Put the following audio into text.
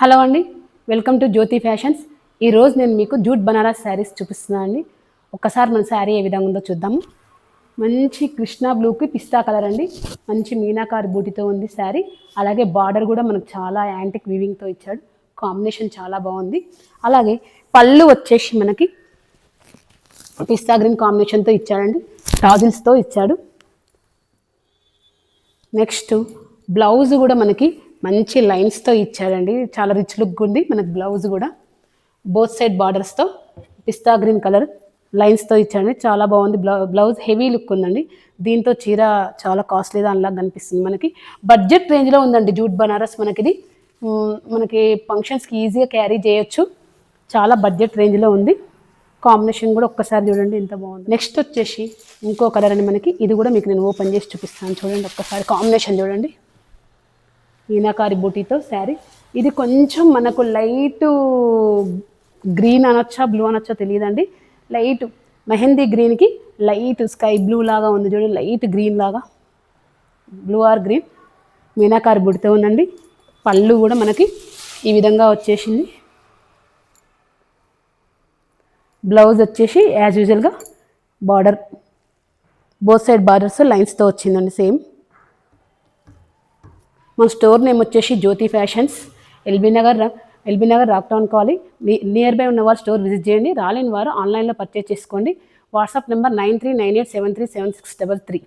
Hello అండి, welcome to Jyothi fashions. ఈరోజు నేను మీకు జూట్ బనారస్ శారీస్ చూపిస్తున్నాను అండి. ఒక్కసారి మన శారీ ఏ విధంగా ఉందో చూద్దాము. మంచి కృష్ణా బ్లూకి పిస్తా కలర్ అండి. మంచి మీనాకారి బూటీతో ఉంది శారీ. అలాగే బార్డర్ కూడా మనకు చాలా యాంటిక్ వీవింగ్తో ఇచ్చాడు. కాంబినేషన్ చాలా బాగుంది. అలాగే పళ్ళు వచ్చేసి మనకి పిస్తా గ్రీన్ కాంబినేషన్తో ఇచ్చాడండి. టాజిల్స్తో ఇచ్చాడు. నెక్స్ట్ బ్లౌజ్ కూడా మనకి మంచి లైన్స్తో ఇచ్చాడండి. చాలా రిచ్ లుక్ ఉంది మనకి బ్లౌజ్ కూడా. బోత్ సైడ్ బార్డర్స్తో పిస్తా గ్రీన్ కలర్ లైన్స్తో ఇచ్చాడండి. చాలా బాగుంది. బ్లౌజ్ హెవీ లుక్ ఉందండి. దీంతో చీర చాలా కాస్ట్లీ దానిలాగా కనిపిస్తుంది. మనకి బడ్జెట్ రేంజ్లో ఉందండి జూట్ బనారస్. మనకి ఫంక్షన్స్కి ఈజీగా క్యారీ చేయొచ్చు. చాలా బడ్జెట్ రేంజ్లో ఉంది. కాంబినేషన్ కూడా ఒక్కసారి చూడండి ఎంత బాగుంది. నెక్స్ట్ వచ్చేసి ఇంకో కలర్ అండి మనకి. ఇది కూడా మీకు నేను ఓపెన్ చేసి చూపిస్తాను. చూడండి ఒక్కసారి కాంబినేషన్ చూడండి. మీనాకారి బూటీతో శారీ. ఇది కొంచెం మనకు లైట్ గ్రీన్ అనొచ్చా బ్లూ అనొచ్చా తెలియదండి. లైట్ మెహందీ గ్రీన్కి లైట్ స్కై బ్లూ లాగా ఉంది చూడండి. లైట్ గ్రీన్ లాగా బ్లూ ఆర్ గ్రీన్ మీనాకారి బూటీతో ఉందండి. పళ్ళు కూడా మనకి ఈ విధంగా వచ్చేసింది. బ్లౌజ్ వచ్చేసి యాజ్ యూజువల్గా బార్డర్ బోత్ సైడ్ బార్డర్స్ లైన్స్తో వచ్చిందండి సేమ్. మన స్టోర్ నేమ్ వచ్చేసి Jyothi fashions, LB Nagar rock town colony. Near by ఉన్న వారు స్టోర్ విజిట్ చేయండి. రాలేని వారు ఆన్లైన్లో పర్చేస్ చేసుకోండి. WhatsApp number 9398737633.